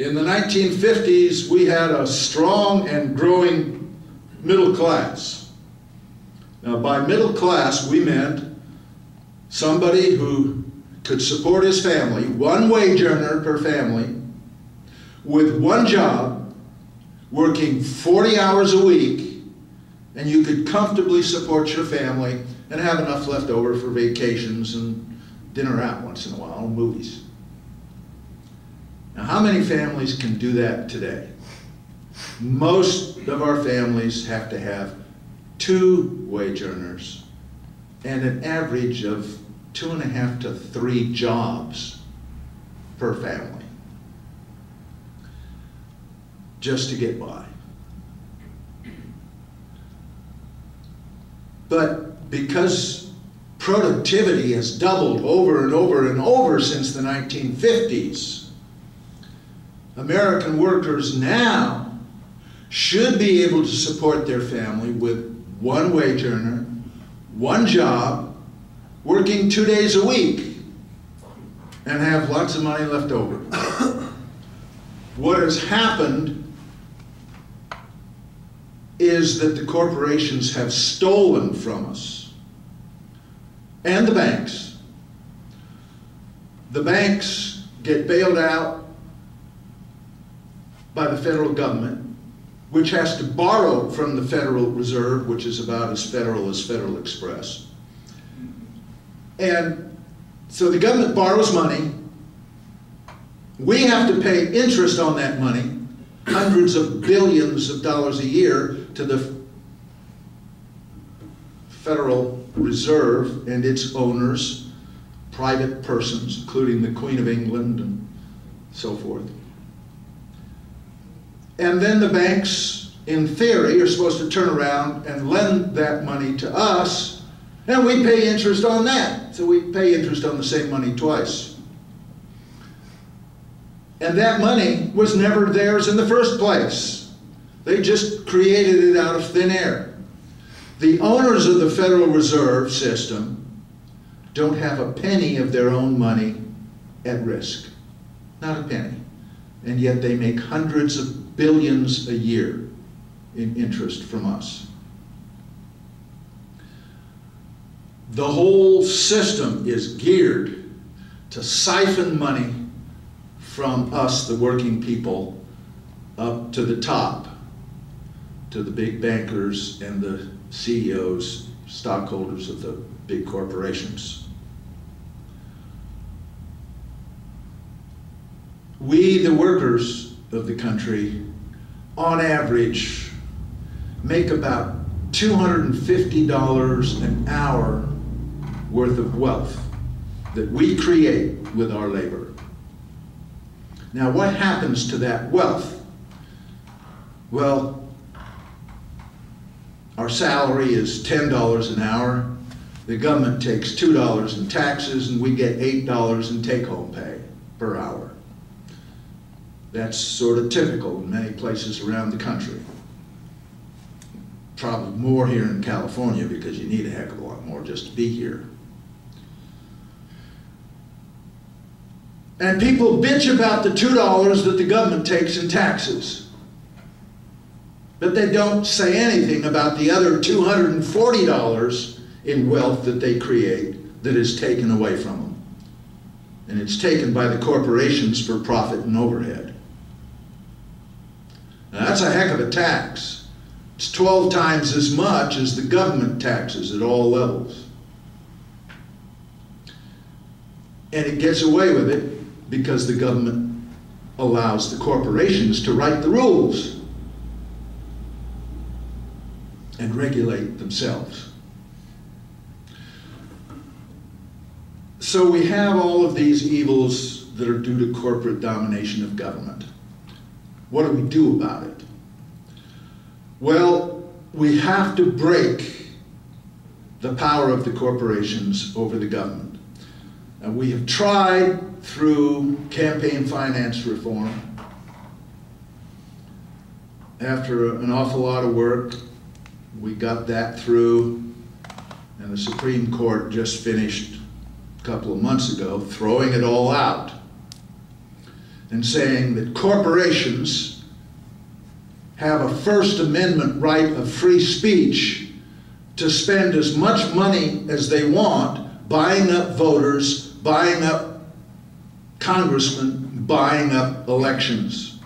In the 1950s, we had a strong and growing middle class. Now, by middle class, we meant somebody who could support his family, one wage earner per family, with one job, working 40 hours a week, and you could comfortably support your family and have enough left over for vacations and dinner out once in a while, and movies. Now, how many families can do that today? Most of our families have to have 2 wage earners and an average of 2.5 to 3 jobs per family just to get by. But because productivity has doubled over and over and over since the 1950s, American workers now should be able to support their family with one wage earner, one job, working 2 days a week, and have lots of money left over. What has happened is that the corporations have stolen from us, and the banks. The banks get bailed out by the federal government, which has to borrow from the Federal Reserve, which is about as Federal Express. And so the government borrows money. We have to pay interest on that money, hundreds of billions of dollars a year, to the Federal Reserve and its owners, private persons, including the Queen of England and so forth. And then the banks, in theory, are supposed to turn around and lend that money to us, and we pay interest on that. So we pay interest on the same money twice. And that money was never theirs in the first place. They just created it out of thin air. The owners of the Federal Reserve System don't have a penny of their own money at risk. Not a penny. And yet they make hundreds of billions a year in interest from us. The whole system is geared to siphon money from us, the working people, up to the top, to the big bankers and the CEOs, stockholders of the big corporations. We, the workers of the country, on average, make about $250 an hour worth of wealth that we create with our labor. Now, what happens to that wealth? Well, our salary is $10 an hour. The government takes $2 in taxes, and we get $8 in take-home pay per hour. That's sort of typical in many places around the country. Probably more here in California because you need a heck of a lot more just to be here. And people bitch about the $2 that the government takes in taxes. But they don't say anything about the other $240 in wealth that they create that is taken away from them. And it's taken by the corporations for profit and overhead. Now, that's a heck of a tax. It's 12 times as much as the government taxes at all levels. And it gets away with it because the government allows the corporations to write the rules and regulate themselves. So we have all of these evils that are due to corporate domination of government. What do we do about it? Well, we have to break the power of the corporations over the government. And we have tried through campaign finance reform. After an awful lot of work, we got that through, and the Supreme Court just finished a couple of months ago throwing it all out. and saying that corporations have a First Amendment right of free speech to spend as much money as they want buying up voters, buying up congressmen, buying up elections.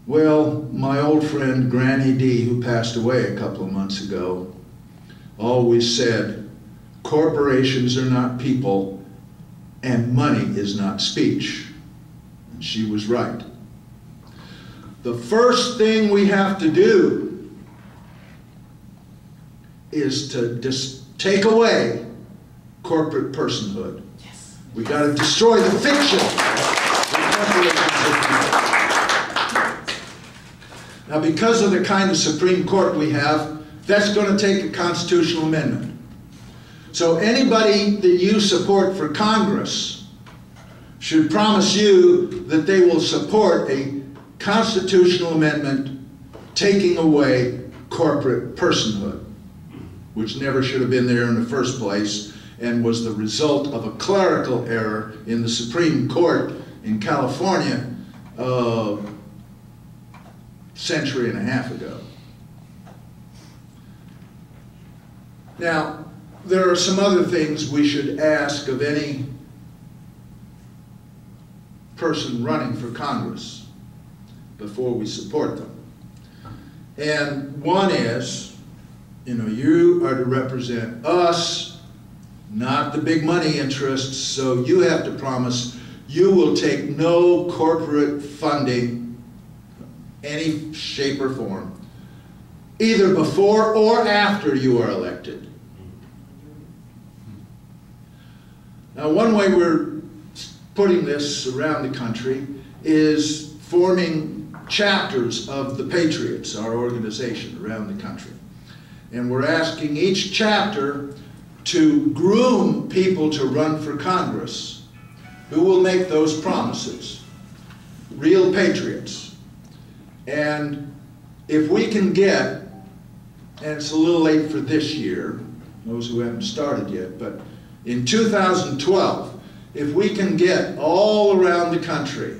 Well, my old friend Granny D, who passed away a couple of months ago, always said, corporations are not people and money is not speech. And she was right. The first thing we have to do is to just take away corporate personhood. Yes. We got to destroy the fiction. Now, because of the kind of Supreme Court we have, that's going to take a constitutional amendment. So anybody that you support for Congress should promise you that they will support a constitutional amendment taking away corporate personhood, which never should have been there in the first place and was the result of a clerical error in the Supreme Court in California a century and a half ago. Now, there are some other things we should ask of any person running for Congress before we support them. And one is, you are to represent us, not the big money interests, so you have to promise you will take no corporate funding, any shape or form, either before or after you are elected. Now, one way we're putting this around the country is forming chapters of the Patriots, our organization, around the country. And we're asking each chapter to groom people to run for Congress who will make those promises. Real patriots. And if we can get, and it's a little late for this year, those who haven't started yet, but in 2012, if we can get all around the country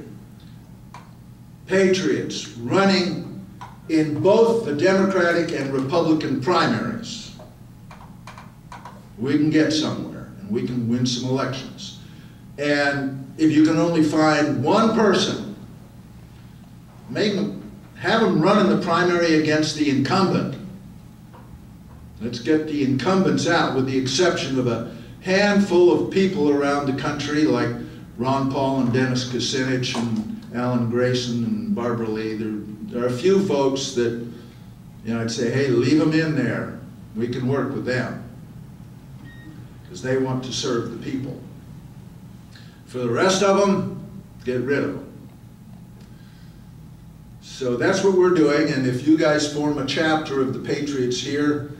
patriots running in both the Democratic and Republican primaries, we can get somewhere and we can win some elections. And if you can only find one person, have them run in the primary against the incumbent. Let's get the incumbents out, with the exception of a handful of people around the country like Ron Paul and Dennis Kucinich and Alan Grayson and Barbara Lee. There are a few folks that, I'd say, hey, leave them in there. We can work with them because they want to serve the people. For the rest of them, get rid of them. So that's what we're doing, and if you guys form a chapter of the Patriots here,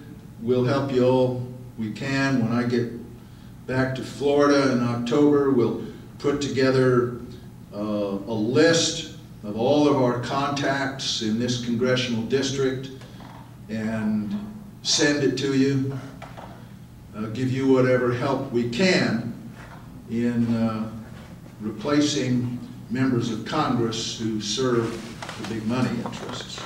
we'll help you all we can. When I get back to Florida in October, we'll put together a list of all of our contacts in this congressional district and send it to you. Give you whatever help we can in replacing members of Congress who serve the big money interests.